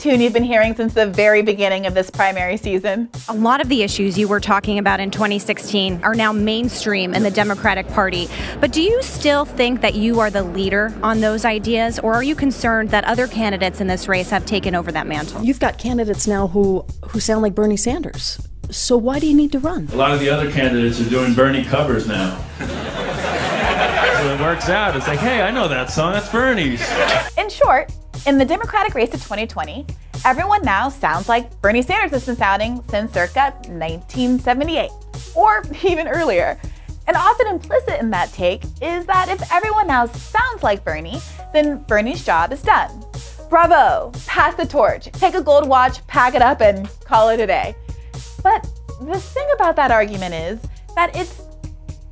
tune you've been hearing since the very beginning of this primary season. A lot of the issues you were talking about in 2016 are now mainstream in the Democratic Party. But do you still think that you are the leader on those ideas, or are you concerned that other candidates in this race have taken over that mantle? You've got candidates now who sound like Bernie Sanders. So why do you need to run? A lot of the other candidates are doing Bernie covers now. So it works out. It's like, hey, I know that song. That's Bernie's. In short, in the Democratic race of 2020, everyone now sounds like Bernie Sanders has been sounding since circa 1978, or even earlier. And often implicit in that take is that if everyone now sounds like Bernie, then Bernie's job is done. Bravo, pass the torch, take a gold watch, pack it up, and call it a day. But the thing about that argument is that it's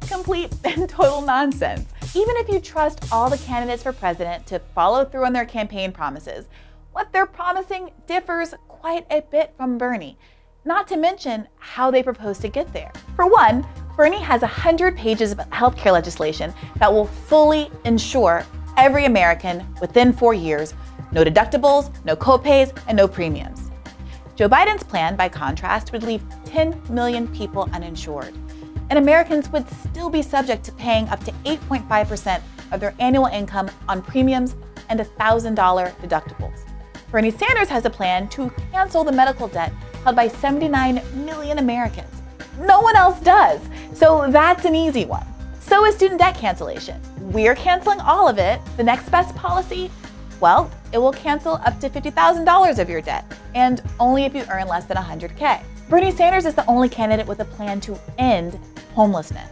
complete and total nonsense. Even if you trust all the candidates for president to follow through on their campaign promises, what they're promising differs quite a bit from Bernie, not to mention how they propose to get there. For one, Bernie has 100 pages of healthcare legislation that will fully insure every American within 4 years, no deductibles, no copays, and no premiums. Joe Biden's plan, by contrast, would leave 10 million people uninsured, and Americans would still be subject to paying up to 8.5% of their annual income on premiums and $1,000 deductibles. Bernie Sanders has a plan to cancel the medical debt held by 79 million Americans. No one else does, so that's an easy one. So is student debt cancellation. We're canceling all of it. The next best policy? Well, it will cancel up to $50,000 of your debt, and only if you earn less than $100K. Bernie Sanders is the only candidate with a plan to end homelessness.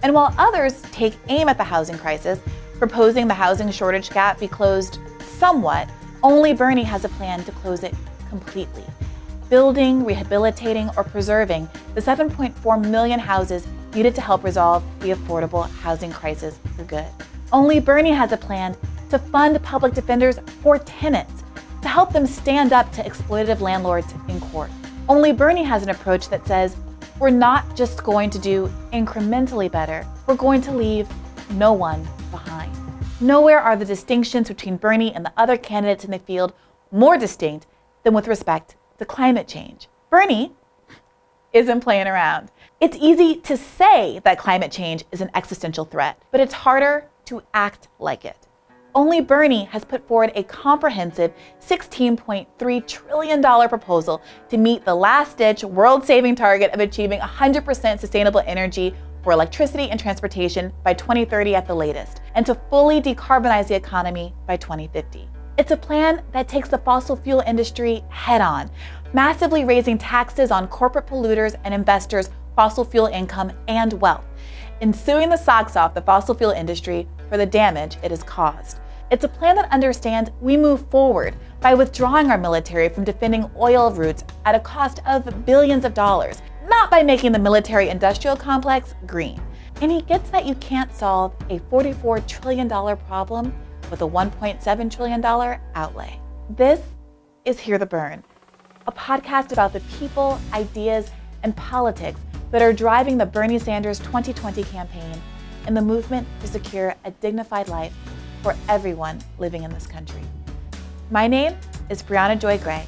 And while others take aim at the housing crisis, proposing the housing shortage gap be closed somewhat, only Bernie has a plan to close it completely, building, rehabilitating, or preserving the 7.4 million houses needed to help resolve the affordable housing crisis for good. Only Bernie has a plan to fund public defenders for tenants, to help them stand up to exploitative landlords in court. Only Bernie has an approach that says, we're not just going to do incrementally better, we're going to leave no one behind. Nowhere are the distinctions between Bernie and the other candidates in the field more distinct than with respect to climate change. Bernie isn't playing around. It's easy to say that climate change is an existential threat, but it's harder to act like it. Only Bernie has put forward a comprehensive $16.3 trillion proposal to meet the last-ditch world-saving target of achieving 100% sustainable energy for electricity and transportation by 2030 at the latest, and to fully decarbonize the economy by 2050. It's a plan that takes the fossil fuel industry head-on, massively raising taxes on corporate polluters and investors' fossil fuel income and wealth, and suing the socks off the fossil fuel industry for the damage it has caused. It's a plan that understands we move forward by withdrawing our military from defending oil routes at a cost of billions of dollars, not by making the military-industrial complex green. And he gets that you can't solve a $44 trillion problem with a $1.7 trillion outlay. This is Hear the Bern, a podcast about the people, ideas, and politics that are driving the Bernie Sanders 2020 campaign and the movement to secure a dignified life for everyone living in this country. My name is Briahna Joy Gray,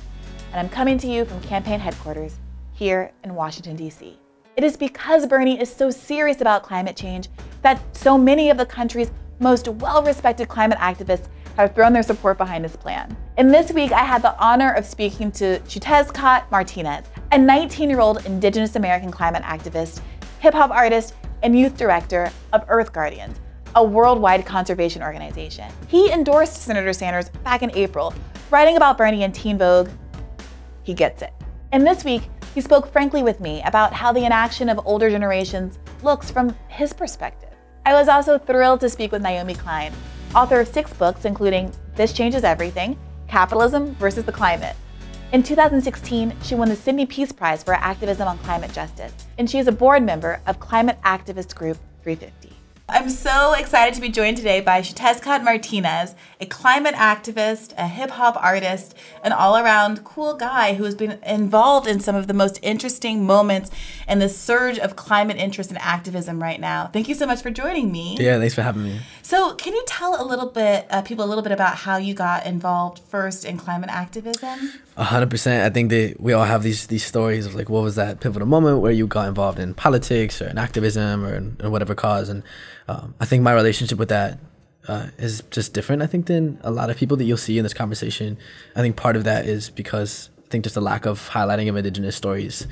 and I'm coming to you from campaign headquarters here in Washington, D.C. It is because Bernie is so serious about climate change that so many of the country's most well-respected climate activists have thrown their support behind his plan. And this week, I had the honor of speaking to Xiuhtezcatl Martinez, a 19-year-old Indigenous American climate activist, hip-hop artist, and youth director of Earth Guardians, a worldwide conservation organization. He endorsed Senator Sanders back in April, writing about Bernie in Teen Vogue. He gets it. And this week, he spoke frankly with me about how the inaction of older generations looks from his perspective. I was also thrilled to speak with Naomi Klein, author of 6 books, including This Changes Everything, Capitalism versus the Climate. In 2016, she won the Sydney Peace Prize for her activism on climate justice, and she is a board member of climate activist group 350. I'm so excited to be joined today by Xiuhtezcatl Martinez, a climate activist, a hip-hop artist, an all-around cool guy who has been involved in some of the most interesting moments in the surge of climate interest and activism right now. Thank you so much for joining me. Yeah, thanks for having me. So can you tell people a little bit about how you got involved first in climate activism? 100%. I think that we all have these stories of like, what was that pivotal moment where you got involved in politics or in activism or in whatever cause. And I think my relationship with that is just different, I think, than a lot of people that you'll see in this conversation. I think part of that is because I think just a lack of highlighting of Indigenous stories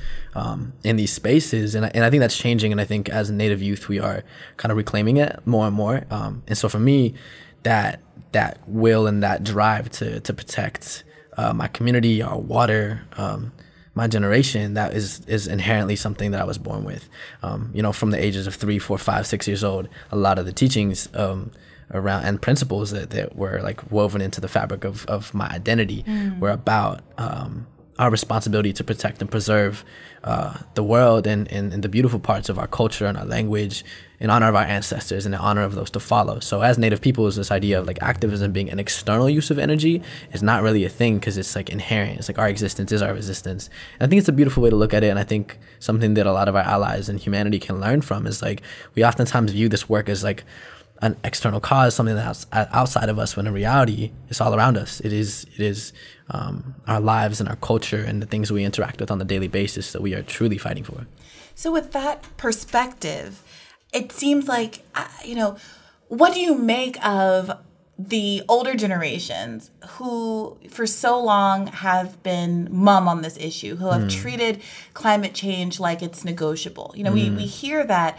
in these spaces. And I think that's changing. And I think as Native youth, we are kind of reclaiming it more and more. And so for me, that will and that drive to protect my community, our water, my generation, that is inherently something that I was born with. From the ages of 3, 4, 5, 6 years old, a lot of the teachings around and principles that were like woven into the fabric of my identity were about our responsibility to protect and preserve the world and the beautiful parts of our culture and our language in honor of our ancestors and in honor of those to follow. So as Native peoples, this idea of like activism being an external use of energy is not really a thing because it's like inherent. It's like our existence is our resistance. And I think it's a beautiful way to look at it. And I think something that a lot of our allies in humanity can learn from is like we oftentimes view this work as like an external cause, something that's outside of us, when in reality it's all around us. It is our lives and our culture and the things we interact with on a daily basis that we are truly fighting for. So with that perspective, it seems like, what do you make of the older generations who for so long have been mum on this issue, who have treated climate change like it's negotiable? We hear that,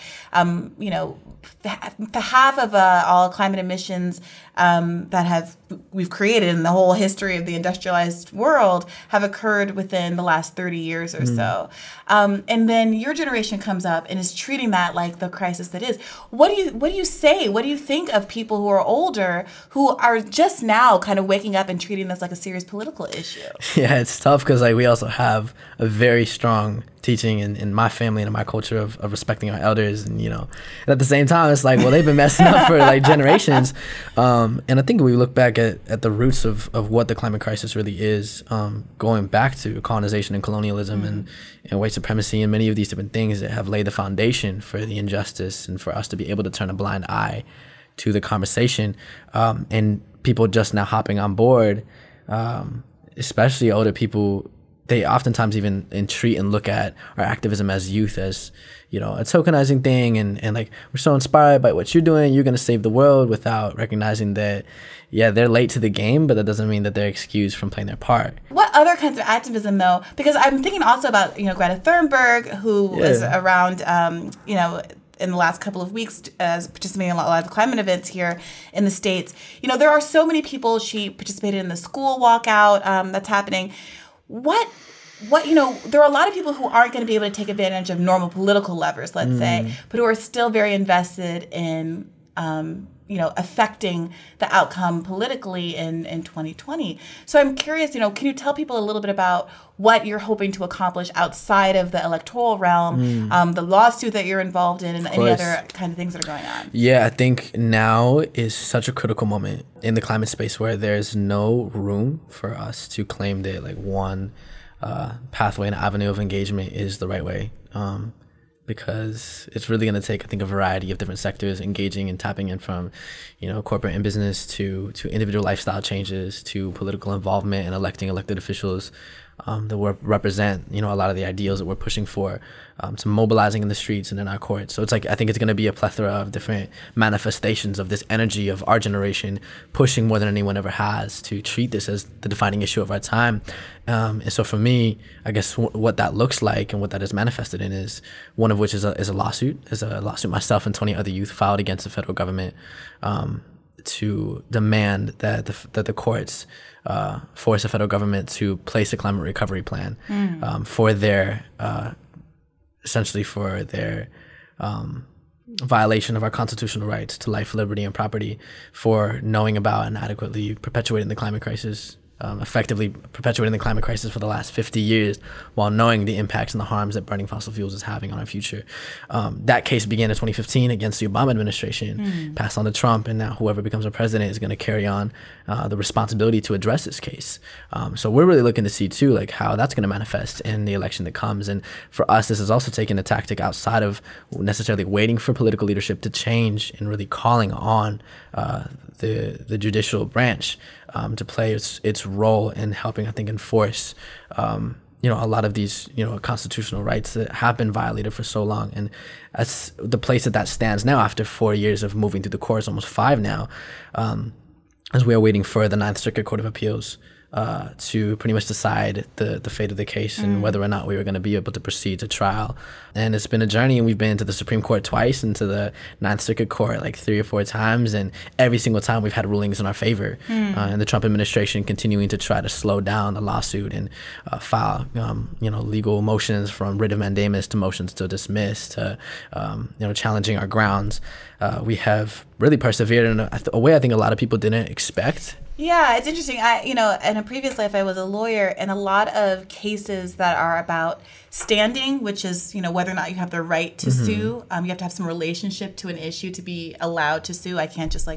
half of all climate emissions that we've created in the whole history of the industrialized world have occurred within the last 30 years or so. And then your generation comes up and is treating that like the crisis that is. What do you say? What do you think of people who are older who are just now kind of waking up and treating this like a serious political issue? Yeah, it's tough because like we also have a very strong teaching in my family and in my culture of respecting our elders, and and at the same time it's like, well, they've been messing up for like generations, and I think we look back at the roots of what the climate crisis really is, going back to colonization and colonialism and white supremacy and many of these different things that have laid the foundation for the injustice and for us to be able to turn a blind eye to the conversation, and people just now hopping on board, especially older people. They oftentimes even treat and look at our activism as youth as, a tokenizing thing. And like, we're so inspired by what you're doing. You're going to save the world, without recognizing that, yeah, they're late to the game, but that doesn't mean that they're excused from playing their part. What other kinds of activism, though? Because I'm thinking also about, Greta Thunberg, who was around, in the last couple of weeks, participating in a lot of climate events here in the States. There are so many people. She participated in the school walkout that's happening. There are a lot of people who aren't going to be able to take advantage of normal political levers, let's say, but who are still very invested in, affecting the outcome politically in 2020. So I'm curious, can you tell people a little bit about what you're hoping to accomplish outside of the electoral realm, the lawsuit that you're involved in, and any other kind of things that are going on? Yeah, I think now is such a critical moment in the climate space where there's no room for us to claim that like one pathway and avenue of engagement is the right way. Because it's really going to take, I think, a variety of different sectors engaging and tapping in, from, corporate and business to individual lifestyle changes to political involvement and electing elected officials that will represent, a lot of the ideals that we're pushing for, to mobilizing in the streets and in our courts. So it's like, I think it's going to be a plethora of different manifestations of this energy of our generation pushing more than anyone ever has to treat this as the defining issue of our time. And so for me, I guess what that looks like and what that is manifested in is one of which is a lawsuit. Is a lawsuit myself and 20 other youth filed against the federal government to demand that the courts force the federal government to place a climate recovery plan for their essentially for their violation of our constitutional rights to life, liberty, and property, for knowing about and adequately perpetuating the climate crisis effectively perpetuating the climate crisis for the last 50 years while knowing the impacts and the harms that burning fossil fuels is having on our future. That case began in 2015 against the Obama administration, passed on to Trump, and now whoever becomes our president is going to carry on the responsibility to address this case. So we're really looking to see too, like how that's going to manifest in the election that comes. And for us, this is also taking a tactic outside of necessarily waiting for political leadership to change and really calling on the judicial branch to play its role in helping, I think, enforce a lot of these, constitutional rights that have been violated for so long. And that's the place that stands now after 4 years of moving through the courts, almost 5 now, as we are waiting for the Ninth Circuit Court of Appeals to pretty much decide the fate of the case and whether or not we were going to be able to proceed to trial. And it's been a journey, and we've been to the Supreme Court twice and to the Ninth Circuit Court like 3 or 4 times, and every single time we've had rulings in our favor. And the Trump administration continuing to try to slow down the lawsuit and file legal motions from writ of mandamus to motions to dismiss to challenging our grounds. We have really persevered in a way I think a lot of people didn't expect. Yeah, it's interesting. In a previous life, I was a lawyer, and a lot of cases that are about standing, which is, whether or not you have the right to sue. You have to have some relationship to an issue to be allowed to sue. I can't just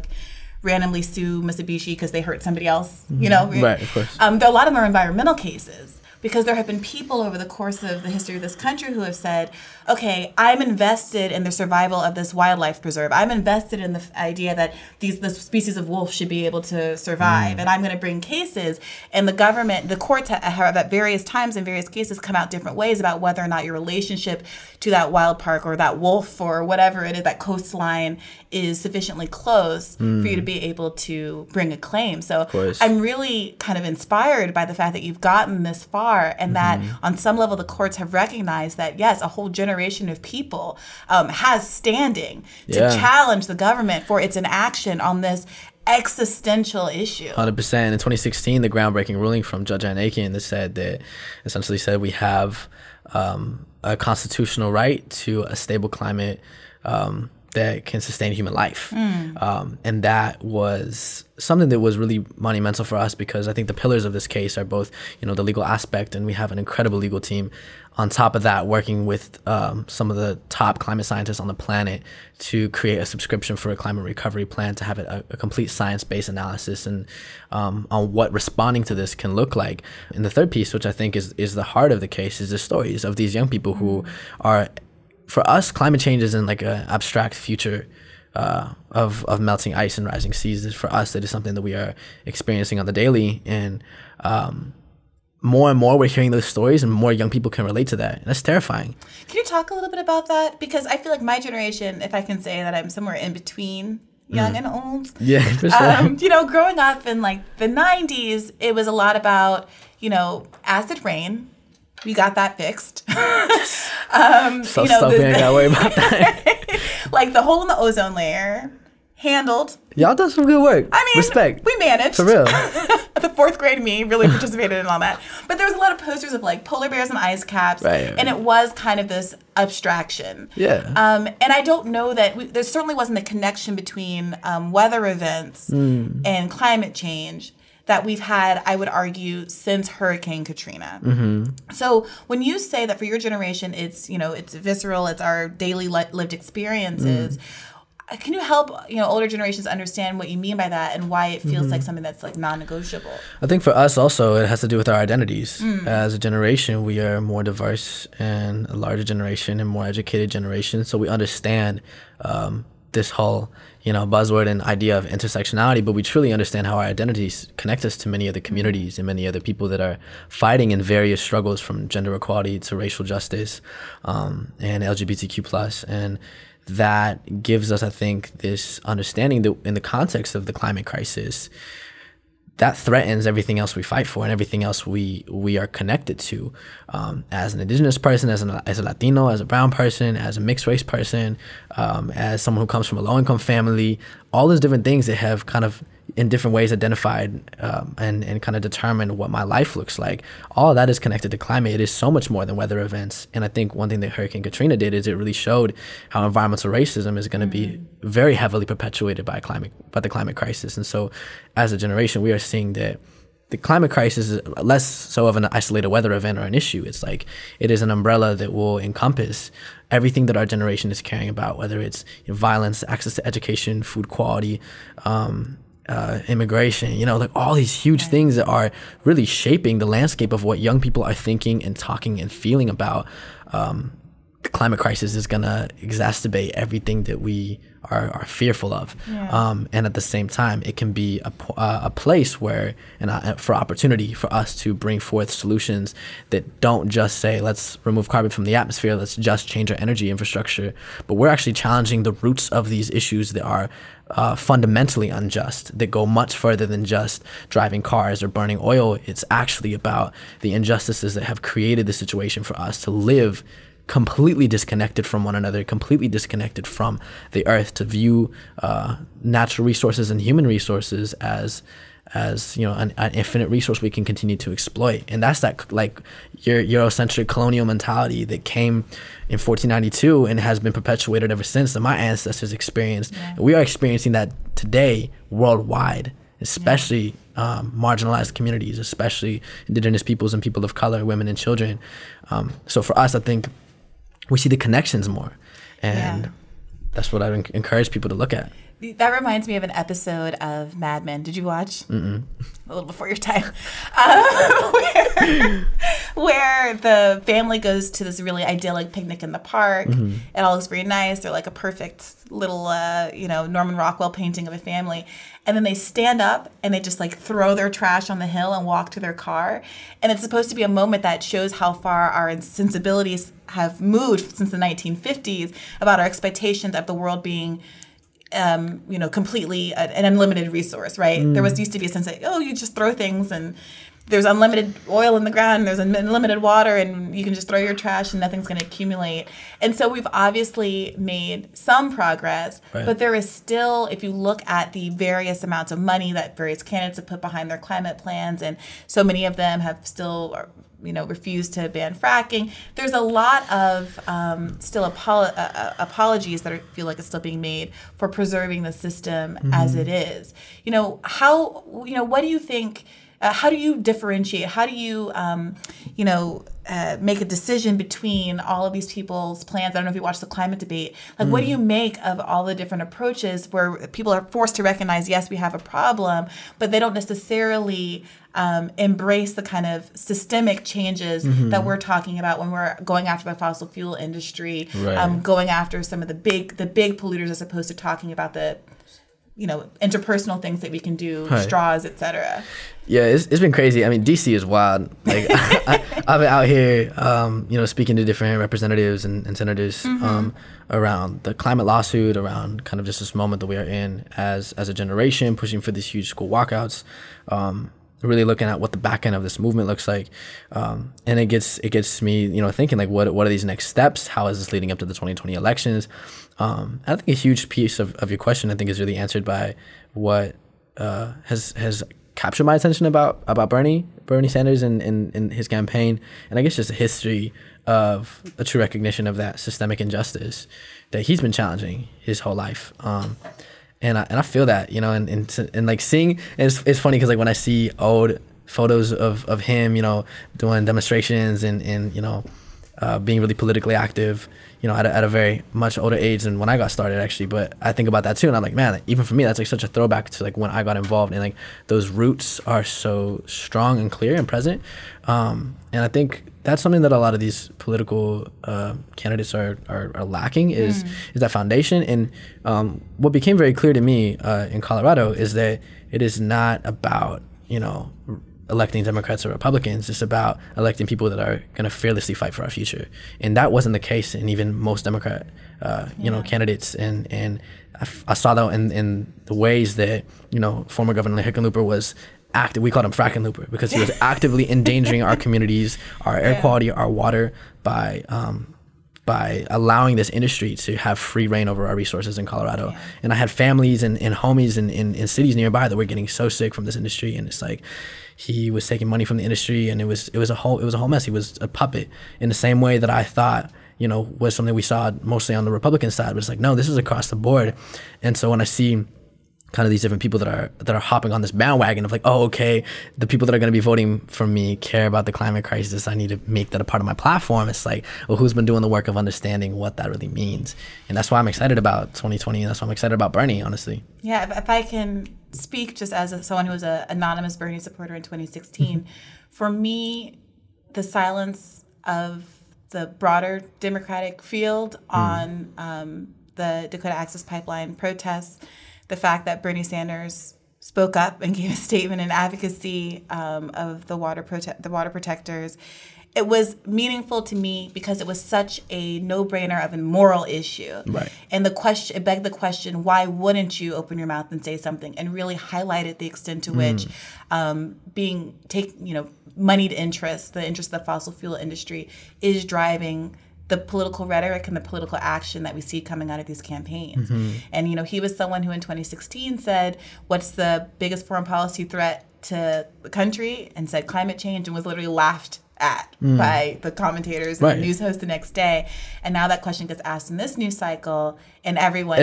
randomly sue Mitsubishi because they hurt somebody else, Right, of course. There are a lot of them are environmental cases, because there have been people over the course of the history of this country who have said, okay, I'm invested in the survival of this wildlife preserve. I'm invested in the idea that the species of wolf should be able to survive. And I'm going to bring cases. And the government, the courts have at various times in various cases come out different ways about whether or not your relationship to that wild park or that wolf or whatever it is, that coastline, is sufficiently close for you to be able to bring a claim. So I'm really kind of inspired by the fact that you've gotten this far, and that on some level the courts have recognized that, yes, a whole generation of people has standing to challenge the government for its inaction on this existential issue. 100%. In 2016, the groundbreaking ruling from Judge Aiken that essentially said we have a constitutional right to a stable climate that can sustain human life. And that was something that was really monumental for us, because I think the pillars of this case are both, the legal aspect, and we have an incredible legal team. On top of that, working with some of the top climate scientists on the planet to create a subscription for a climate recovery plan, to have a complete science-based analysis and on what responding to this can look like. And the third piece, which I think is the heart of the case, is the stories of these young people who are, for us, climate change isn't like an abstract future of melting ice and rising seas. For us, it is something that we are experiencing on the daily. And more and more we're hearing those stories, and more young people can relate to that. And that's terrifying. Can you talk a little bit about that? Because I feel like my generation, if I can say that I'm somewhere in between young and old. Yeah, for sure. Growing up in the 90s, it was a lot about, acid rain. We got that fixed. So stuff we ain't gotta worry about that. Like the hole in the ozone layer, handled. Y'all done some good work. I mean, respect. We managed. For real. The 4th grade me really participated in all that. But there was a lot of posters of polar bears and ice caps. Right. And it was kind of this abstraction. Yeah. And I don't know that there certainly wasn't a connection between weather events and climate change that we've had, I would argue, since Hurricane Katrina. So when you say that for your generation, it's it's visceral, it's our daily lived experiences. Can you help older generations understand what you mean by that, and why it feels like something that's non-negotiable? I think for us also it has to do with our identities. As a generation, we are more diverse and a larger generation and more educated generation, so we understand this whole buzzword and idea of intersectionality, but we truly understand how our identities connect us to many other communities and many other people that are fighting in various struggles, from gender equality to racial justice and LGBTQ+. And that gives us, I think, this understanding that in the context of the climate crisis, that threatens everything else we fight for and everything else we are connected to. As an indigenous person, as a Latino, as a brown person, as a mixed race person, as someone who comes from a low-income family, all those different things that have kind of in different ways identified and kind of determined what my life looks like. All of that is connected to climate. It is so much more than weather events. And I think one thing that Hurricane Katrina did is it really showed how environmental racism is going to be very heavily perpetuated by the climate crisis. And so as a generation, we are seeing that the climate crisis is less so of an isolated weather event or an issue. It's like it is an umbrella that will encompass everything that our generation is caring about, whether it's violence, access to education, food quality, immigration, like all these huge things that are really shaping the landscape of what young people are thinking and talking and feeling about. The climate crisis is going to exacerbate everything that we are fearful of. And at the same time, it can be a place where, for opportunity for us to bring forth solutions that don't just say, let's remove carbon from the atmosphere, let's just change our energy infrastructure, but we're actually challenging the roots of these issues that are fundamentally unjust, that go much further than just driving cars or burning oil. It's actually about the injustices that have created the situation for us to live completely disconnected from one another, completely disconnected from the earth, to view natural resources and human resources as an infinite resource we can continue to exploit. And that's that Eurocentric colonial mentality that came in 1492 and has been perpetuated ever since, that my ancestors experienced. And we are experiencing that today worldwide, especially marginalized communities, especially indigenous peoples and people of color, women and children. So for us, I think we see the connections more, and that's what I would encourage people to look at. That reminds me of an episode of Mad Men. Did you watch? Mm-mm. A little before your time. Where the family goes to this really idyllic picnic in the park. Mm-hmm. It all looks very nice. They're like a perfect little, Norman Rockwell painting of a family. And then they stand up and they just like throw their trash on the hill and walk to their car. And it's supposed to be a moment that shows how far our sensibilities have moved since the 1950s about our expectations of the world being completely an unlimited resource, right? There used to be a sense that, you just throw things and there's unlimited oil in the ground and there's unlimited water and you can just throw your trash and nothing's going to accumulate. And so we've obviously made some progress, but there is still, if you look at the various amounts of money that various candidates have put behind their climate plans, and so many of them have still refused to ban fracking. There's a lot of still apologies that feel like it's still being made for preserving the system as it is. What do you think? How do you differentiate? How do you, make a decision between all of these people's plans? I don't know if you watched the climate debate. What do you make of all the different approaches where people are forced to recognize, yes, we have a problem, but they don't necessarily embrace the kind of systemic changes that we're talking about when we're going after the fossil fuel industry, going after some of the big polluters, as opposed to talking about the interpersonal things that we can do, straws, etc. Yeah, it's been crazy. I mean, DC is wild. Like I've been out here, speaking to different representatives and senators around the climate lawsuit, around kind of just this moment that we are in as a generation, pushing for these huge school walkouts. Really looking at what the back end of this movement looks like, and it gets me thinking, like, what are these next steps? How is this leading up to the 2020 elections? I think a huge piece of your question, I think, is really answered by what has captured my attention about Bernie Sanders and his campaign, and I guess just a history of a true recognition of that systemic injustice that he's been challenging his whole life. And I feel that, and like seeing, and it's funny because like when I see old photos of him, doing demonstrations and being really politically active, at a very much older age than when I got started, actually. But I think about that too, and I'm like, man, even for me, that's like such a throwback to like when I got involved, and like those roots are so strong and clear and present. And I think that's something that a lot of these political candidates are lacking is that foundation. And what became very clear to me in Colorado is that it is not about electing Democrats or Republicans. It's about electing people that are going to fearlessly fight for our future. And that wasn't the case in even most Democrat candidates. And I saw that in the ways that former Governor Hickenlooper was we called him Frackenlooper, because he was actively endangering our communities, our air quality, our water, by allowing this industry to have free reign over our resources in Colorado. Yeah. And I had families and homies in cities nearby that were getting so sick from this industry, and it's like he was taking money from the industry, and it was a whole mess. He was a puppet in the same way that I thought was something we saw mostly on the Republican side, but it's like, no, this is across the board. And so when I see kind of these different people that are hopping on this bandwagon of like, oh, okay, the people that are going to be voting for me care about the climate crisis. I need to make that a part of my platform. It's like, well, who's been doing the work of understanding what that really means? And that's why I'm excited about 2020. And that's why I'm excited about Bernie, honestly. Yeah, if I can speak just as someone who was an anonymous Bernie supporter in 2016, for me, the silence of the broader Democratic field on the Dakota Access Pipeline protests, the fact that Bernie Sanders spoke up and gave a statement in advocacy of the water protectors, it was meaningful to me because it was such a no-brainer of a moral issue. Right. And it begged the question, why wouldn't you open your mouth and say something? And really highlighted the extent to which moneyed interest, the interest of the fossil fuel industry, is driving the political rhetoric and the political action that we see coming out of these campaigns. And, he was someone who in 2016 said, what's the biggest foreign policy threat to the country? And said climate change, and was literally laughed at by the commentators and the news host the next day. And now that question gets asked in this news cycle, and everyone's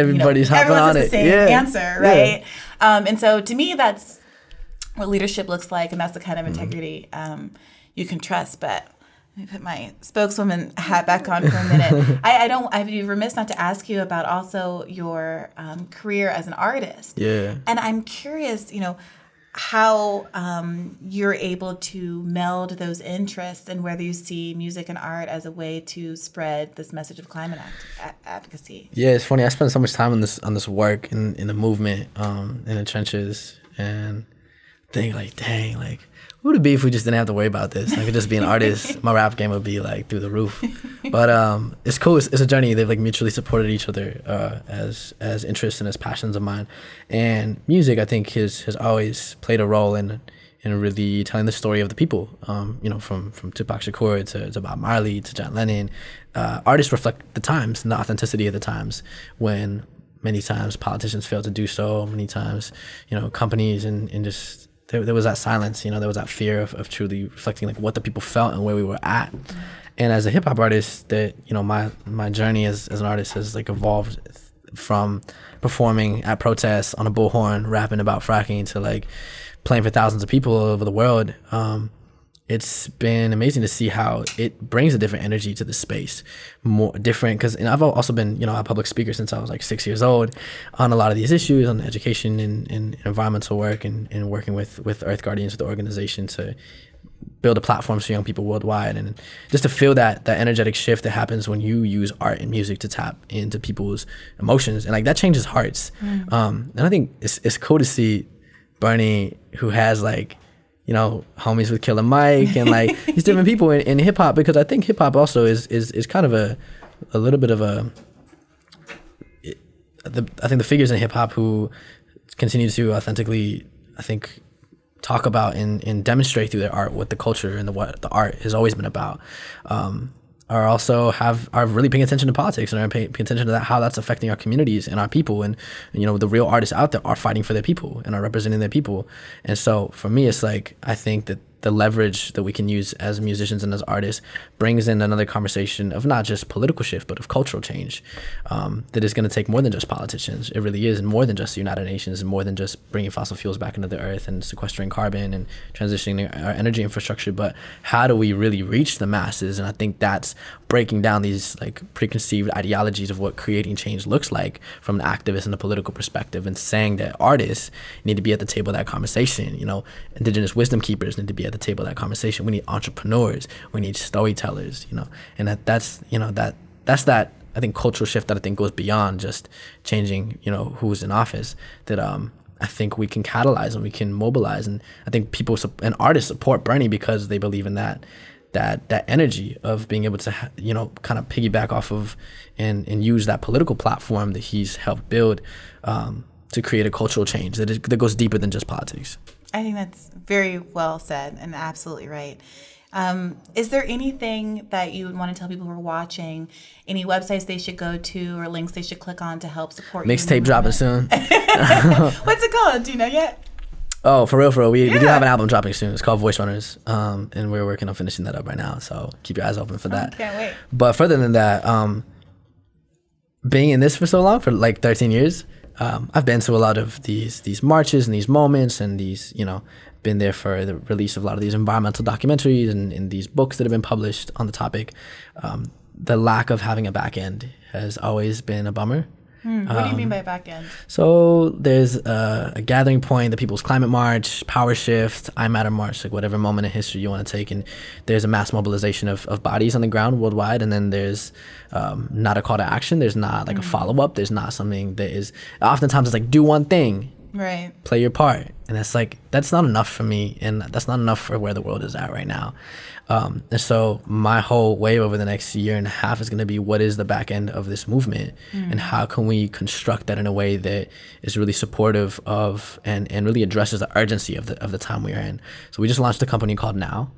hopping on the it. same answer, right? And so to me, that's what leadership looks like, and that's the kind of integrity you can trust. But let me put my spokeswoman hat back on for a minute. I'd be remiss not to ask you about also your career as an artist. Yeah. And I'm curious, how you're able to meld those interests, and whether you see music and art as a way to spread this message of climate advocacy. Yeah, it's funny. I spent so much time on this work in the movement, in the trenches, and think like, dang, like, what would it be if we just didn't have to worry about this? I could just be an artist. My rap game would be like through the roof. But it's cool. It's a journey. They've like mutually supported each other as interests and as passions of mine. And music, I think, has always played a role in really telling the story of the people. From Tupac Shakur to Bob Marley to John Lennon. Artists reflect the times and the authenticity of the times, when many times politicians fail to do so. Many times, companies and just there was that silence. There was that fear of truly reflecting like what the people felt and where we were at. And as a hip hop artist, that my journey as an artist has like evolved from performing at protests on a bullhorn, rapping about fracking, to like playing for thousands of people all over the world. It's been amazing to see how it brings a different energy to the space, more different, because I've also been a public speaker since I was like 6 years old on a lot of these issues, on education and environmental work, and working with Earth Guardians, with the organization, to build a platform for young people worldwide, and just to feel that energetic shift that happens when you use art and music to tap into people's emotions, and like that changes hearts. And I think it's cool to see Bernie, who has like homies with Killer Mike and like these different people in hip hop, because I think hip hop also is kind of a little bit of I think the figures in hip hop who continue to authentically, I think, talk about and demonstrate through their art what the culture and what the art has always been about, are really paying attention to politics, and are paying attention to how that's affecting our communities and our people, and the real artists out there are fighting for their people and are representing their people. And so for me, it's like, I think that the leverage that we can use as musicians and as artists brings in another conversation of not just political shift, but of cultural change, that is going to take more than just politicians. It really is, and more than just the United Nations, and more than just bringing fossil fuels back into the earth and sequestering carbon and transitioning our energy infrastructure. But how do we really reach the masses? And I think that's breaking down these like preconceived ideologies of what creating change looks like from an activist and a political perspective, and saying that artists need to be at the table of that conversation. Indigenous wisdom keepers need to be at the table of that conversation. We need entrepreneurs. We need storytellers. And that's that, I think, cultural shift that I think goes beyond just changing who's in office, that I think we can catalyze and we can mobilize. And I think people and artists support Bernie because they believe in that energy of being able to kind of piggyback off of and use that political platform that he's helped build to create a cultural change that goes deeper than just politics. I think that's very well said and absolutely right. Is there anything that you would want to tell people who are watching, any websites they should go to or links they should click on to help support you? Mixtape dropping soon. What's it called? Do you know yet? Oh, for real. We do have an album dropping soon. It's called Voice Runners, and we're working on finishing that up right now. So keep your eyes open for that. Can't wait. But further than that, being in this for so long, for like 13 years, I've been to a lot of these marches and these moments and these, been there for the release of a lot of these environmental documentaries and these books that have been published on the topic. The lack of having a back end has always been a bummer. What do you mean by back end? So there's a gathering point, the People's Climate March, Power Shift, I Matter March, like whatever moment in history you want to take. And there's a mass mobilization of bodies on the ground worldwide. And then there's not a call to action. There's not like a follow-up. There's not something that is, oftentimes it's like, do one thing. Right. Play your part. And that's like, that's not enough for me. And that's not enough for where the world is at right now. And so my whole wave over the next year and a half is going to be, what is the back end of this movement? And how can we construct that in a way that is really supportive of and really addresses the urgency of the time we are in? So we just launched a company called Now.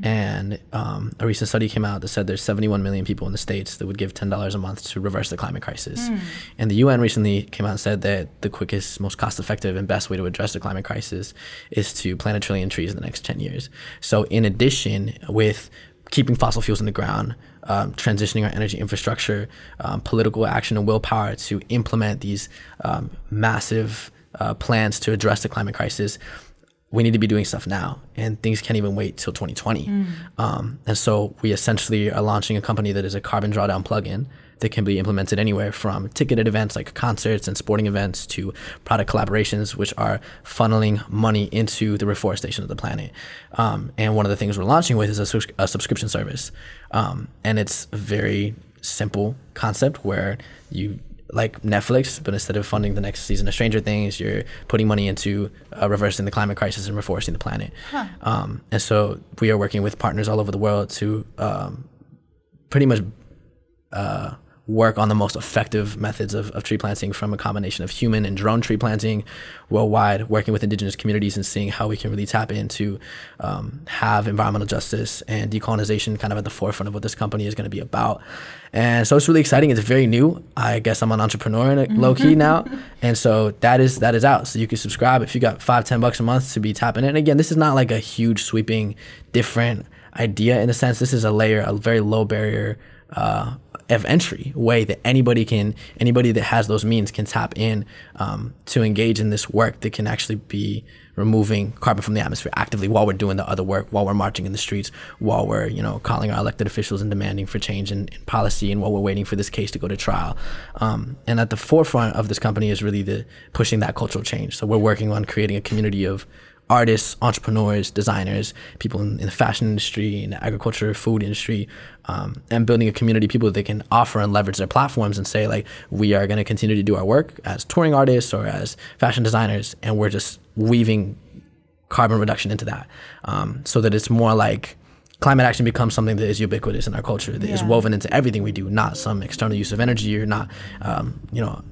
And a recent study came out that said there's 71 million people in the States that would give $10 a month to reverse the climate crisis. And the UN recently came out and said that the quickest, most cost-effective and best way to address the climate crisis is to plant 1 trillion trees in the next 10 years. So in addition, with keeping fossil fuels in the ground, transitioning our energy infrastructure, political action and willpower to implement these massive plans to address the climate crisis, we need to be doing stuff now, and things can't even wait till 2020. And so we essentially are launching a company that is a carbon drawdown plugin that can be implemented anywhere from ticketed events like concerts and sporting events to product collaborations, which are funneling money into the reforestation of the planet. And one of the things we're launching with is a subscription service. And it's a very simple concept where you, like Netflix, but instead of funding the next season of Stranger Things, you're putting money into reversing the climate crisis and reforesting the planet. And so we are working with partners all over the world to pretty much work on the most effective methods of tree planting, from a combination of human and drone tree planting worldwide, working with indigenous communities and seeing how we can really tap into have environmental justice and decolonization kind of at the forefront of what this company is going to be about. And so it's really exciting. It's very new. I guess I'm an entrepreneur in it, low key now. And so that is out. So you can subscribe if you got $5-10 a month to be tapping it. And again, this is not like a huge sweeping different idea in a sense. This is a very low barrier of entry way that anybody that has those means can tap in to engage in this work that can actually be removing carbon from the atmosphere actively while we're doing the other work, while we're marching in the streets, while we're calling our elected officials and demanding for change in policy, and while we're waiting for this case to go to trial. And at the forefront of this company is really pushing that cultural change. So we're working on creating a community of artists, entrepreneurs, designers, people in the fashion industry, in the agriculture, food industry, and building a community of people that can offer and leverage their platforms and say, like, we are going to continue to do our work as touring artists or as fashion designers, and we're just weaving carbon reduction into that, so that it's more like climate action becomes something that is ubiquitous in our culture, that is woven into everything we do, not some external use of energy or not,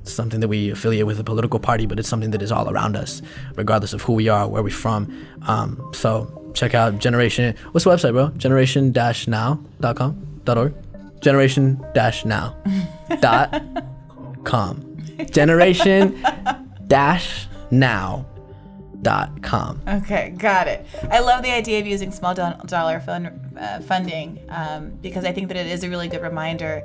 something that we affiliate with a political party, but it's something that is all around us, regardless of who we are, where we're from. So check out Generation. What's the website, bro? Generation-now.org. Generation-now.com. Generation-now.com. Okay, got it. I love the idea of using small dollar funding because I think that it is a really good reminder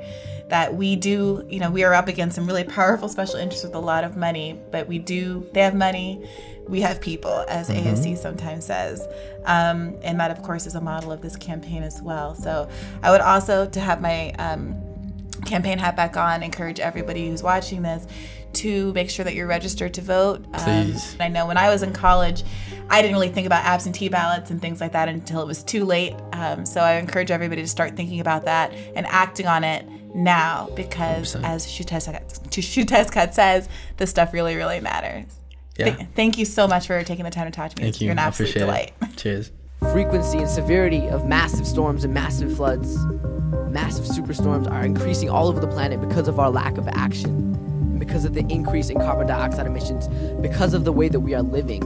that we do, we are up against some really powerful special interests with a lot of money, but they have money, we have people, as ASC sometimes says. And that, of course, is a model of this campaign as well. So I would also, to have my campaign hat back on, encourage everybody who's watching this to make sure that you're registered to vote. Please. I know when I was in college, I didn't really think about absentee ballots and things like that until it was too late. So I encourage everybody to start thinking about that and acting on it now, because 100%. As Xiuhtezcatl says, this stuff really, really matters. Yeah. Thank you so much for taking the time to talk to me. Thank you. You're an absolute delight. Cheers. Frequency and severity of massive storms and massive floods, massive superstorms are increasing all over the planet because of our lack of action, because of the increase in carbon dioxide emissions, because of the way that we are living.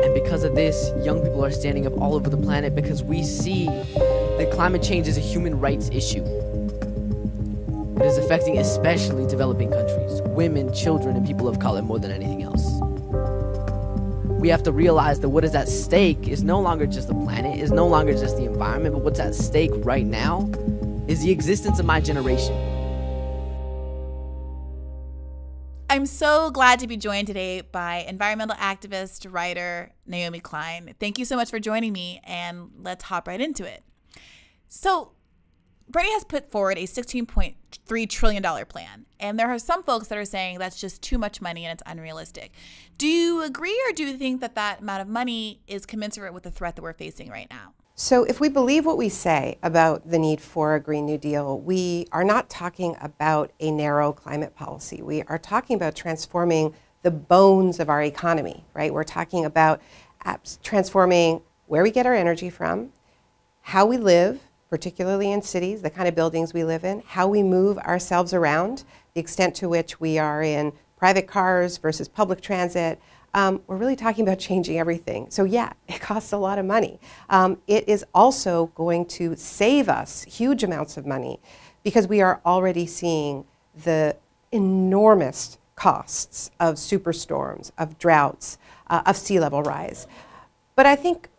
And because of this, young people are standing up all over the planet because we see that climate change is a human rights issue. It is affecting especially developing countries, women, children, and people of color more than anything else. We have to realize that what is at stake is no longer just the planet, is no longer just the environment, but what's at stake right now is the existence of my generation. I'm so glad to be joined today by environmental activist, writer, Naomi Klein. Thank you so much for joining me, and let's hop right into it. So, Bernie has put forward a $16.3 trillion plan, and there are some folks that are saying that's just too much money and it's unrealistic. Do you agree, or do you think that that amount of money is commensurate with the threat that we're facing right now? So if we believe what we say about the need for a Green New Deal, we are not talking about a narrow climate policy. We are talking about transforming the bones of our economy, right? We're talking about transforming where we get our energy from, how we live, particularly in cities, the kind of buildings we live in, how we move ourselves around, the extent to which we are in private cars versus public transit. We're really talking about changing everything. So yeah, it costs a lot of money. It is also going to save us huge amounts of money because we are already seeing the enormous costs of superstorms, of droughts, of sea level rise. But I think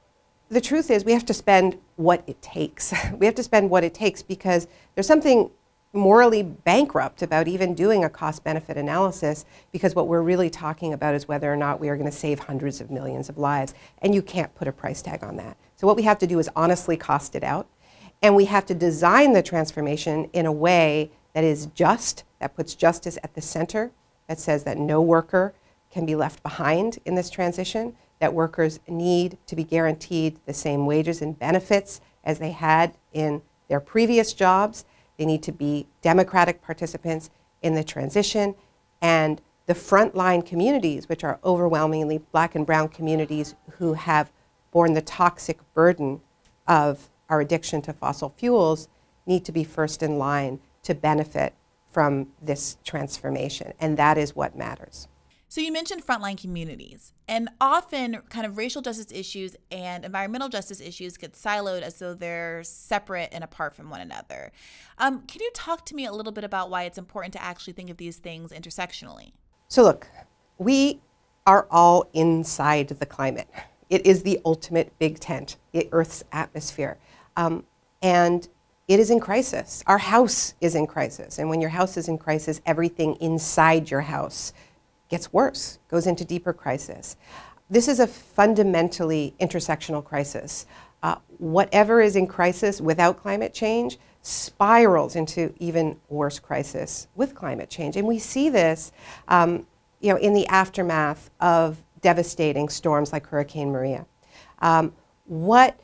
the truth is we have to spend what it takes. We have to spend what it takes because there's something morally bankrupt about even doing a cost-benefit analysis, because what we're really talking about is whether or not we are going to save hundreds of millions of lives, and you can't put a price tag on that. So what we have to do is honestly cost it out, and we have to design the transformation in a way that is just, that puts justice at the center, that says that no worker can be left behind in this transition, that workers need to be guaranteed the same wages and benefits as they had in their previous jobs. They need to be democratic participants in the transition, and the frontline communities, which are overwhelmingly Black and brown communities who have borne the toxic burden of our addiction to fossil fuels, need to be first in line to benefit from this transformation, and that is what matters. So you mentioned frontline communities, and often kind of racial justice issues and environmental justice issues get siloed as though they're separate and apart from one another. Can you talk to me a little bit about why it's important to actually think of these things intersectionally? So look, we are all inside the climate. It is the ultimate big tent, Earth's atmosphere. And it is in crisis. Our house is in crisis. And when your house is in crisis, everything inside your house gets worse, goes into deeper crisis. This is a fundamentally intersectional crisis. Whatever is in crisis without climate change spirals into even worse crisis with climate change. And we see this in the aftermath of devastating storms like Hurricane Maria. What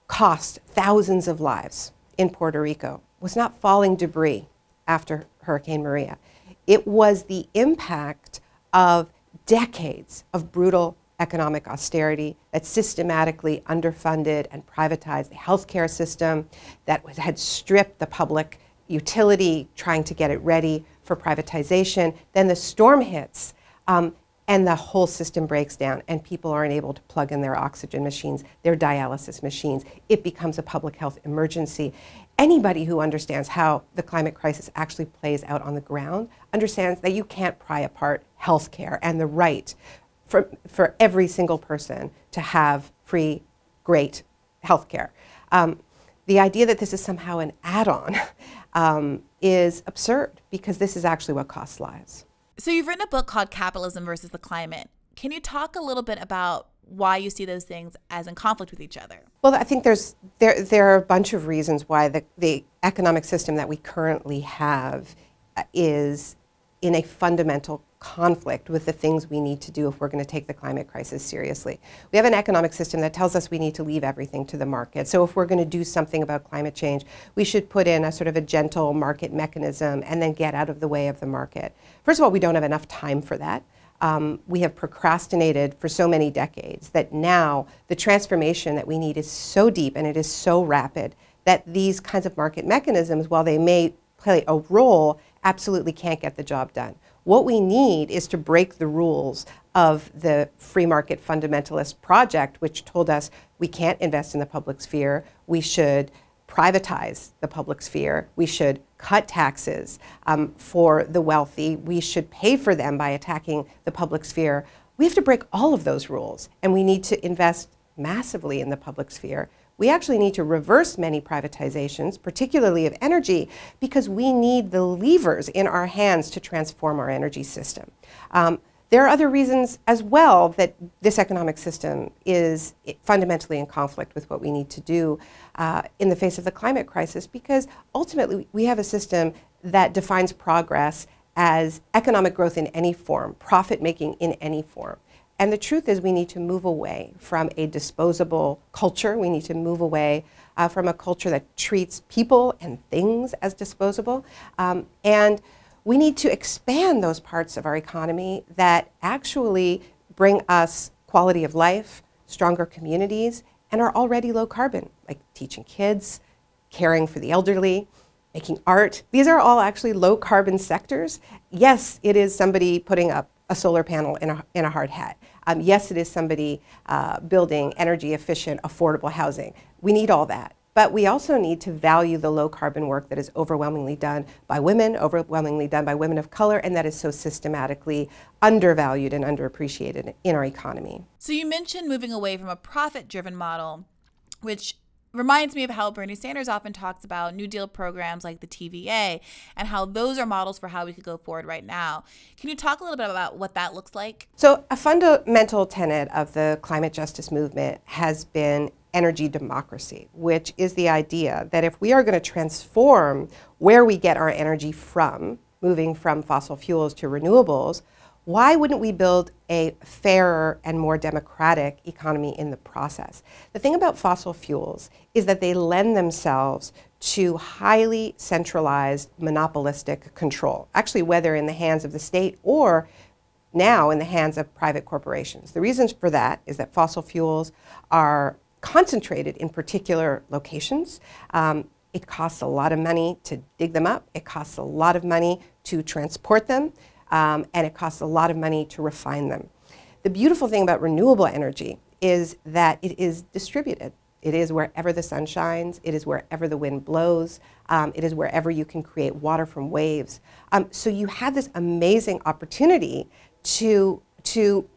cost thousands of lives in Puerto Rico was not falling debris after Hurricane Maria. It was the impact of decades of brutal economic austerity that systematically underfunded and privatized the healthcare system, that had stripped the public utility, trying to get it ready for privatization. Then the storm hits, and the whole system breaks down, and people aren't able to plug in their oxygen machines, their dialysis machines. It becomes a public health emergency. Anybody who understands how the climate crisis actually plays out on the ground understands that you can't pry apart healthcare and the right for every single person to have free, great healthcare. The idea that this is somehow an add-on is absurd, because this is actually what costs lives. So you've written a book called Capitalism versus the Climate. Can you talk a little bit about why you see those things as in conflict with each other? Well, I think there are a bunch of reasons why the economic system that we currently have is in a fundamental conflict with the things we need to do if we're going to take the climate crisis seriously. We have an economic system that tells us we need to leave everything to the market. So if we're going to do something about climate change, we should put in a sort of a gentle market mechanism and then get out of the way of the market. First of all, we don't have enough time for that. We have procrastinated for so many decades that now the transformation that we need is so deep and it is so rapid that these kinds of market mechanisms, while they may play a role, absolutely can't get the job done. What we need is to break the rules of the free market fundamentalist project, which told us we can't invest in the public sphere, we should privatize the public sphere, we should cut taxes for the wealthy, we should pay for them by attacking the public sphere. We have to break all of those rules, and we need to invest massively in the public sphere. We actually need to reverse many privatizations, particularly of energy, because we need the levers in our hands to transform our energy system. There are other reasons as well that this economic system is fundamentally in conflict with what we need to do in the face of the climate crisis, because ultimately we have a system that defines progress as economic growth in any form, profit making in any form. And the truth is we need to move away from a disposable culture. We need to move away from a culture that treats people and things as disposable. And we need to expand those parts of our economy that actually bring us quality of life, stronger communities, and are already low carbon, like teaching kids, caring for the elderly, making art. These are all actually low carbon sectors. Yes, it is somebody putting up a solar panel in a hard hat. Yes, it is somebody building energy efficient, affordable housing. We need all that. But we also need to value the low carbon work that is overwhelmingly done by women, overwhelmingly done by women of color, and that is so systematically undervalued and underappreciated in our economy. So you mentioned moving away from a profit-driven model, which reminds me of how Bernie Sanders often talks about New Deal programs like the TVA and how those are models for how we could go forward right now. Can you talk a little bit about what that looks like? So a fundamental tenet of the climate justice movement has been energy democracy, which is the idea that if we are going to transform where we get our energy from, moving from fossil fuels to renewables, why wouldn't we build a fairer and more democratic economy in the process? The thing about fossil fuels is that they lend themselves to highly centralized monopolistic control, actually whether in the hands of the state or now in the hands of private corporations. The reason for that is that fossil fuels are concentrated in particular locations. It costs a lot of money to dig them up. It costs a lot of money to transport them. And it costs a lot of money to refine them. The beautiful thing about renewable energy is that it is distributed. It is wherever the sun shines. It is wherever the wind blows. It is wherever you can create water from waves. So you have this amazing opportunity to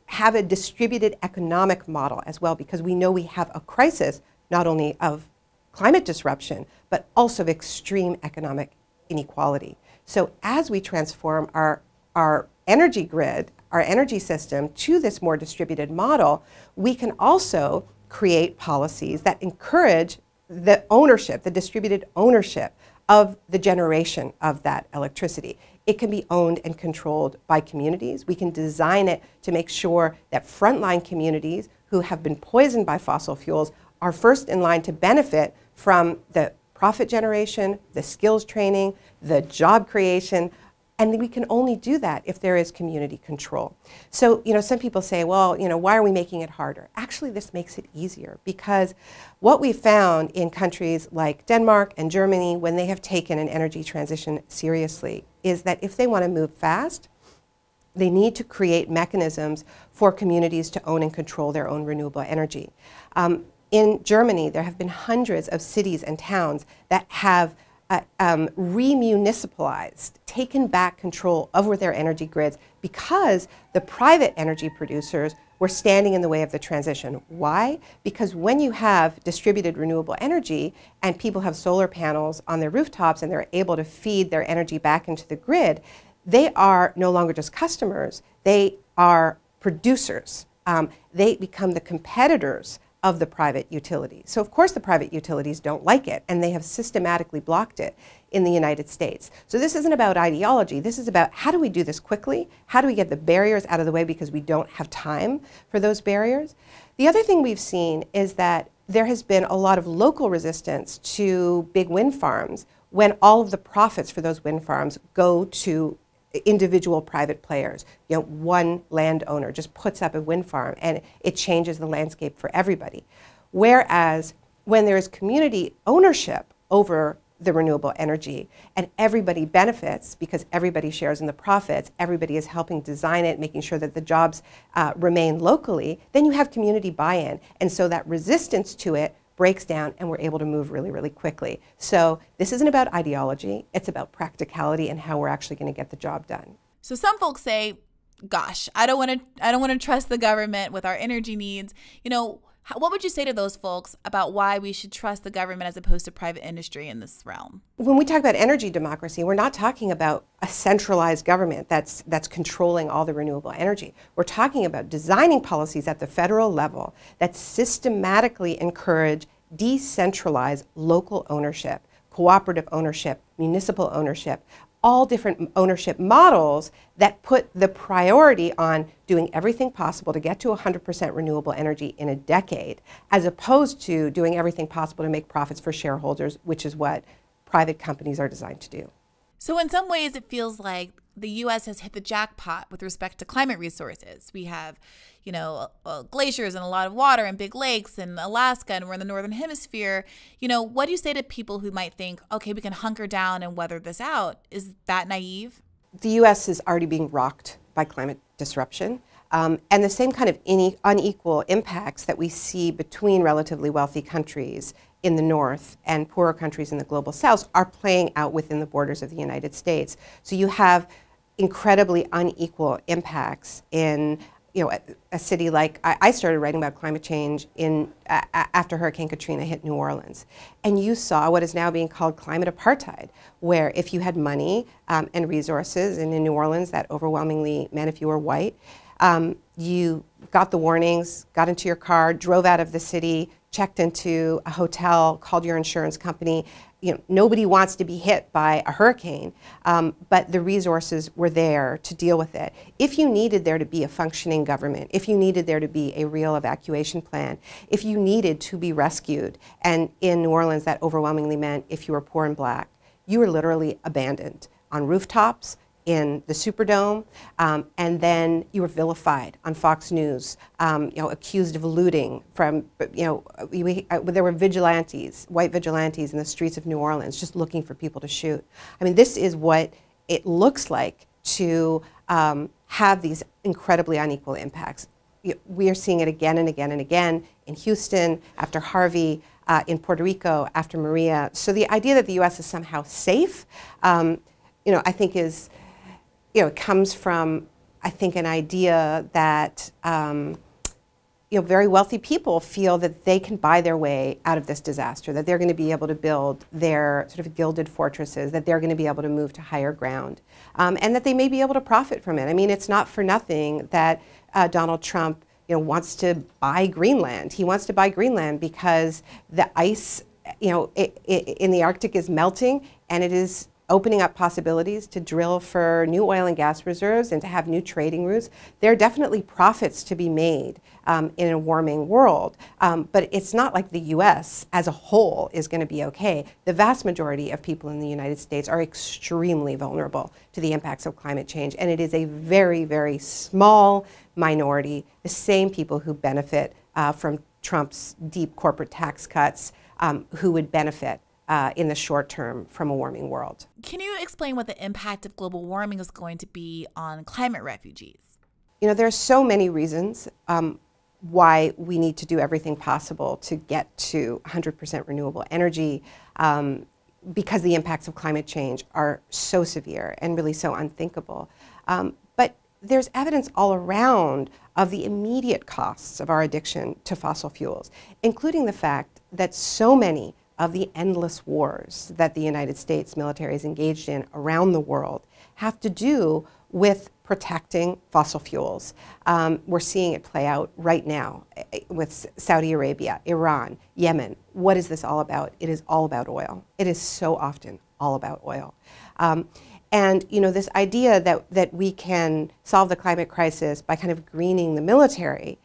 have a distributed economic model as well, because we know we have a crisis not only of climate disruption, but also of extreme economic inequality. So as we transform our energy grid, our energy system to this more distributed model, we can also create policies that encourage the ownership, the distributed ownership of the generation of that electricity. It can be owned and controlled by communities. We can design it to make sure that frontline communities who have been poisoned by fossil fuels are first in line to benefit from the profit generation, the skills training, the job creation. And we can only do that if there is community control. So, some people say, well, why are we making it harder? Actually, this makes it easier, because what we found in countries like Denmark and Germany, when they have taken an energy transition seriously, is that if they want to move fast, they need to create mechanisms for communities to own and control their own renewable energy. In Germany, there have been hundreds of cities and towns that have remunicipalized, taken back control over their energy grids because the private energy producers were standing in the way of the transition. Why? Because when you have distributed renewable energy and people have solar panels on their rooftops and they're able to feed their energy back into the grid, they are no longer just customers, they are producers. They become the competitors of the private utilities. So of course the private utilities don't like it, and they have systematically blocked it in the United States. So this isn't about ideology. This is about how do we do this quickly? How do we get the barriers out of the way because we don't have time for those barriers? The other thing we've seen is that there has been a lot of local resistance to big wind farms when all of the profits for those wind farms go to individual private players. One landowner just puts up a wind farm and it changes the landscape for everybody. Whereas when there is community ownership over the renewable energy and everybody benefits because everybody shares in the profits, everybody is helping design it, making sure that the jobs remain locally, then you have community buy-in. And so that resistance to it breaks down and we're able to move really, really quickly. So this isn't about ideology, it's about practicality and how we're actually going to get the job done. So some folks say, gosh, I don't want to trust the government with our energy needs. What would you say to those folks about why we should trust the government as opposed to private industry in this realm? When we talk about energy democracy, we're not talking about a centralized government that's controlling all the renewable energy. We're talking about designing policies at the federal level that systematically encourage decentralized local ownership, cooperative ownership, municipal ownership, all different ownership models that put the priority on doing everything possible to get to 100% renewable energy in a decade, as opposed to doing everything possible to make profits for shareholders, which is what private companies are designed to do. So in some ways, it feels like the U.S. has hit the jackpot with respect to climate resources. We have, glaciers and a lot of water and big lakes in Alaska, and we're in the northern hemisphere. What do you say to people who might think, okay, we can hunker down and weather this out? Is that naive? The U.S. is already being rocked by climate disruption. And the same kind of unequal impacts that we see between relatively wealthy countries in the north and poorer countries in the global south are playing out within the borders of the United States. So you have incredibly unequal impacts in a city like, I started writing about climate change after Hurricane Katrina hit New Orleans. And you saw what is now being called climate apartheid, where if you had money and resources, and in New Orleans that overwhelmingly meant if you were white, you got the warnings, got into your car, drove out of the city, checked into a hotel, called your insurance company. Nobody wants to be hit by a hurricane, but the resources were there to deal with it. If you needed there to be a functioning government, if you needed there to be a real evacuation plan, if you needed to be rescued, and in New Orleans that overwhelmingly meant if you were poor and black, you were literally abandoned on rooftops, in the Superdome, and then you were vilified on Fox News, accused of looting from, there were vigilantes, white vigilantes in the streets of New Orleans just looking for people to shoot. I mean, this is what it looks like to have these incredibly unequal impacts. We are seeing it again and again and again in Houston, after Harvey, in Puerto Rico, after Maria. So the idea that the U.S. is somehow safe, I think is, it comes from, I think, an idea that very wealthy people feel that they can buy their way out of this disaster, that they're going to be able to build their sort of gilded fortresses, that they're going to be able to move to higher ground, and that they may be able to profit from it. I mean, it's not for nothing that Donald Trump wants to buy Greenland. He wants to buy Greenland because the ice in the Arctic is melting, and it is opening up possibilities to drill for new oil and gas reserves and to have new trading routes. There are definitely profits to be made in a warming world, but it's not like the U.S. as a whole is going to be okay. The vast majority of people in the United States are extremely vulnerable to the impacts of climate change, and it is a very, very small minority, the same people who benefit from Trump's deep corporate tax cuts, who would benefit in the short term from a warming world. Can you explain what the impact of global warming is going to be on climate refugees? There are so many reasons why we need to do everything possible to get to 100% renewable energy, because the impacts of climate change are so severe and really so unthinkable. But there's evidence all around of the immediate costs of our addiction to fossil fuels, including the fact that so many of the endless wars that the United States military is engaged in around the world have to do with protecting fossil fuels. We're seeing it play out right now with Saudi Arabia, Iran, Yemen. What is this all about? It is all about oil. It is so often all about oil. And this idea that we can solve the climate crisis by kind of greening the military,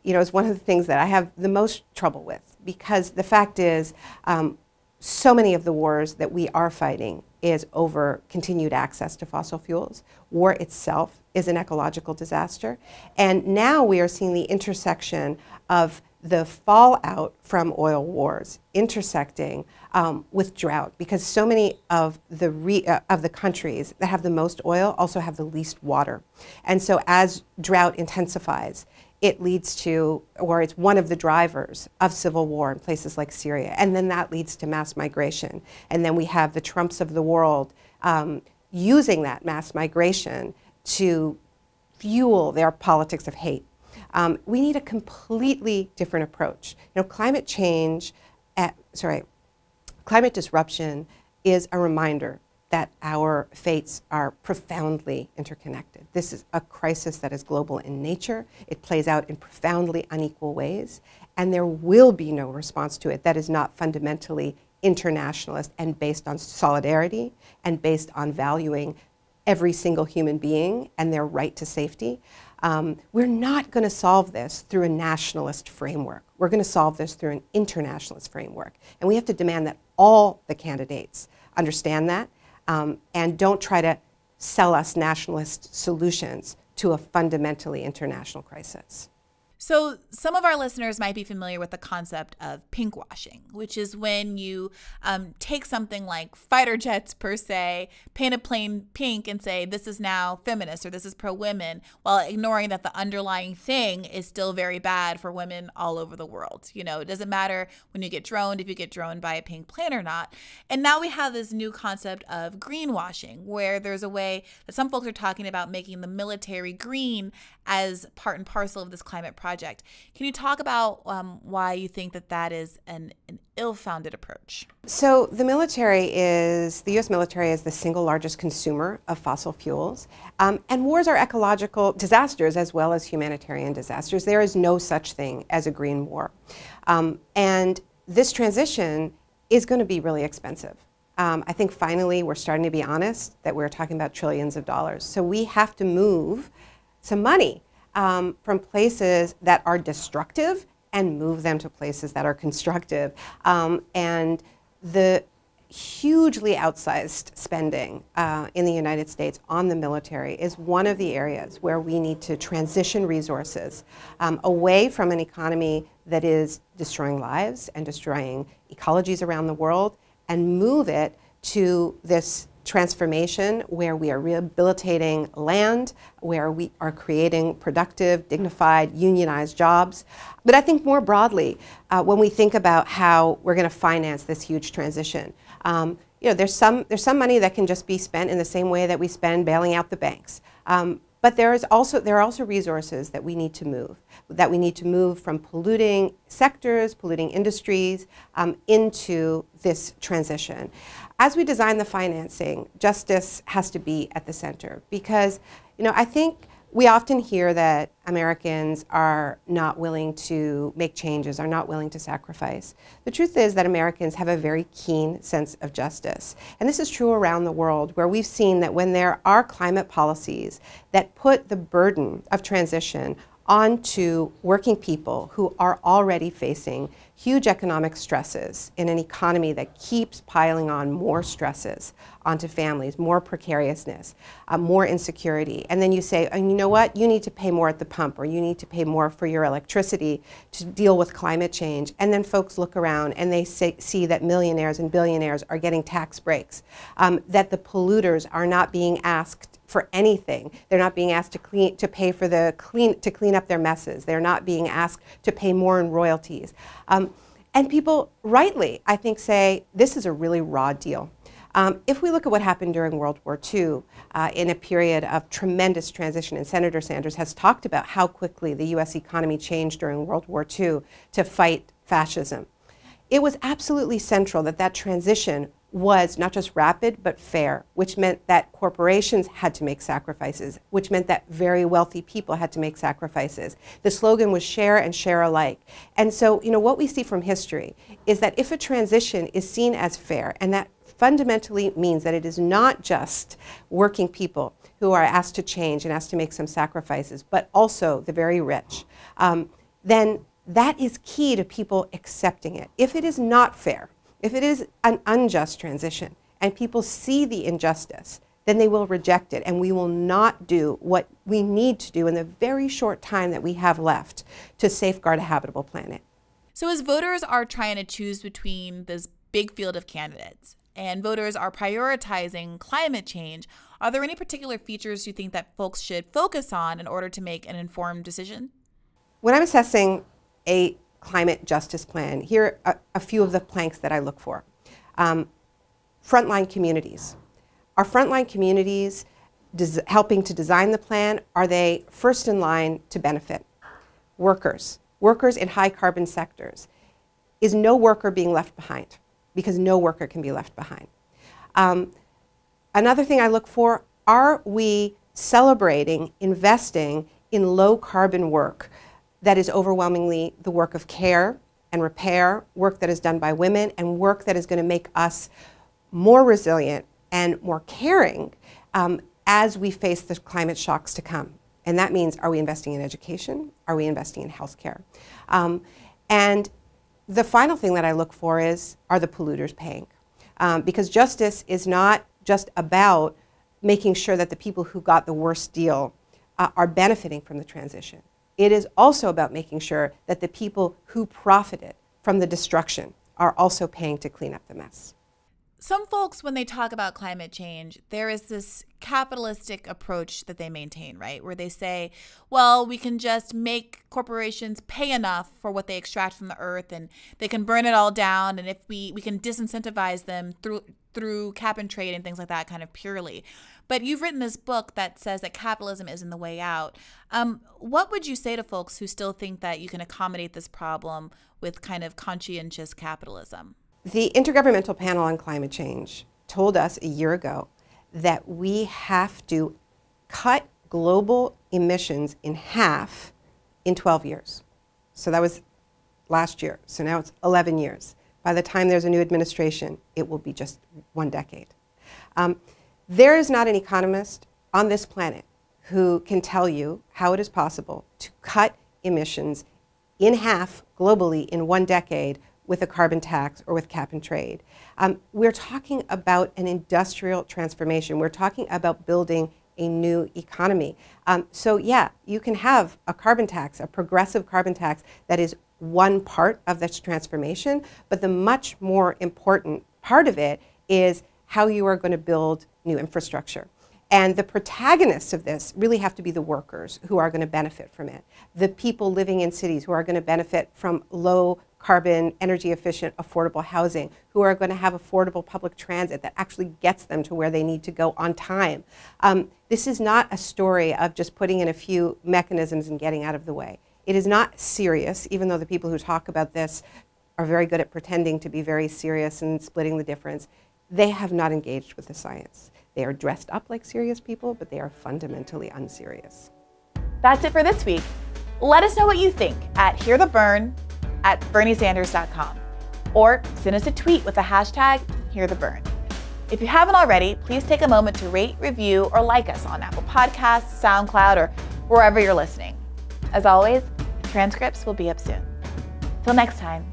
is one of the things that I have the most trouble with, because the fact is, so many of the wars that we are fighting is over continued access to fossil fuels. War itself is an ecological disaster. And now we are seeing the intersection of the fallout from oil wars intersecting with drought, because so many of the countries that have the most oil also have the least water. And so as drought intensifies, it leads to, or it's one of the drivers of civil war in places like Syria. And then that leads to mass migration. And then we have the Trumps of the world using that mass migration to fuel their politics of hate. We need a completely different approach. You know, climate disruption is a reminder that our fates are profoundly interconnected. This is a crisis that is global in nature. It plays out in profoundly unequal ways, and there will be no response to it that is not fundamentally internationalist and based on solidarity and based on valuing every single human being and their right to safety. We're not going to solve this through a nationalist framework. We're going to solve this through an internationalist framework. And we have to demand that all the candidates understand that and don't try to sell us nationalist solutions to a fundamentally international crisis. So some of our listeners might be familiar with the concept of pinkwashing, which is when you take something like fighter jets per se, paint a plane pink and say this is now feminist or this is pro-women, while ignoring that the underlying thing is still very bad for women all over the world. You know, it doesn't matter when you get droned, if you get droned by a pink plane or not. And now we have this new concept of greenwashing, where there's a way that some folks are talking about making the military green as part and parcel of this climate project. Can you talk about why you think that that is an ill-founded approach? So the U.S. military is the single largest consumer of fossil fuels. And wars are ecological disasters as well as humanitarian disasters. There is no such thing as a green war. And this transition is going to be really expensive. I think finally we're starting to be honest that we're talking about trillions of dollars. So we have to move some money from places that are destructive and move them to places that are constructive. And the hugely outsized spending in the United States on the military is one of the areas where we need to transition resources away from an economy that is destroying lives and destroying ecologies around the world, and move it to this transformation where we are rehabilitating land, where we are creating productive, dignified, unionized jobs. But I think more broadly, when we think about how we're going to finance this huge transition, you know, there's some money that can just be spent in the same way that we spend bailing out the banks. But there are also resources that we need to move from polluting sectors, polluting industries, into this transition. As we design the financing, justice has to be at the center, because, you know, I think we often hear that Americans are not willing to make changes, are not willing to sacrifice. The truth is that Americans have a very keen sense of justice. And this is true around the world, where we've seen that when there are climate policies that put the burden of transition onto working people who are already facing huge economic stresses in an economy that keeps piling on more stresses onto families, more precariousness, more insecurity. And then you say, oh, you know what, you need to pay more at the pump, or you need to pay more for your electricity to deal with climate change. And then folks look around and they see that millionaires and billionaires are getting tax breaks, that the polluters are not being asked for anything. They're not being asked to clean up their messes. They're not being asked to pay more in royalties. And people rightly, I think, say this is a really raw deal. If we look at what happened during World War II, in a period of tremendous transition, and Senator Sanders has talked about how quickly the US economy changed during World War II to fight fascism, it was absolutely central that that transition was not just rapid, but fair, which meant that corporations had to make sacrifices, which meant that very wealthy people had to make sacrifices. The slogan was share and share alike. And so, you know, what we see from history is that if a transition is seen as fair, and that fundamentally means that it is not just working people who are asked to change and asked to make some sacrifices, but also the very rich, then that is key to people accepting it. If it is not fair, if it is an unjust transition and people see the injustice, then they will reject it, and we will not do what we need to do in the very short time that we have left to safeguard a habitable planet. So as voters are trying to choose between this big field of candidates, and voters are prioritizing climate change, are there any particular features you think that folks should focus on in order to make an informed decision? When I'm assessing a climate justice plan, here are a few of the planks that I look for. Frontline communities. Are frontline communities helping to design the plan? Are they first in line to benefit? workers, workers in high carbon sectors, is no worker being left behind, because no worker can be left behind. Another thing I look for, are we celebrating, investing in low carbon work that is overwhelmingly the work of care and repair, work that is done by women, and work that is going to make us more resilient and more caring as we face the climate shocks to come. And that means, are we investing in education? Are we investing in healthcare? And the final thing that I look for is, are the polluters paying? Because justice is not just about making sure that the people who got the worst deal are benefiting from the transition. It is also about making sure that the people who profited from the destruction are also paying to clean up the mess. Some folks, when they talk about climate change, there is this capitalistic approach that they maintain, right? Where they say, well, we can just make corporations pay enough for what they extract from the earth, and they can burn it all down, and if we can disincentivize them through cap and trade and things like that, kind of purely. But you've written this book that says that capitalism isn't the way out. What would you say to folks who still think that you can accommodate this problem with kind of conscientious capitalism? The Intergovernmental Panel on Climate Change told us a year ago that we have to cut global emissions in half in 12 years. So that was last year. So now it's 11 years. By the time there's a new administration, it will be just 1 decade. There is not an economist on this planet who can tell you how it is possible to cut emissions in half globally in 1 decade with a carbon tax or with cap and trade. We're talking about an industrial transformation. We're talking about building a new economy. So yeah, you can have a carbon tax, a progressive carbon tax that is one part of this transformation, but the much more important part of it is how you are going to build new infrastructure. And the protagonists of this really have to be the workers who are going to benefit from it, the people living in cities who are going to benefit from low carbon, energy efficient, affordable housing, who are going to have affordable public transit that actually gets them to where they need to go on time. This is not a story of just putting in a few mechanisms and getting out of the way. It is not serious, even though the people who talk about this are very good at pretending to be very serious and splitting the difference. They have not engaged with the science. They are dressed up like serious people, but they are fundamentally unserious. That's it for this week. Let us know what you think at hearthebern@berniesanders.com, or send us a tweet with the hashtag #HearTheBern. If you haven't already, please take a moment to rate, review, or like us on Apple Podcasts, SoundCloud, or wherever you're listening. As always, transcripts will be up soon. Till next time.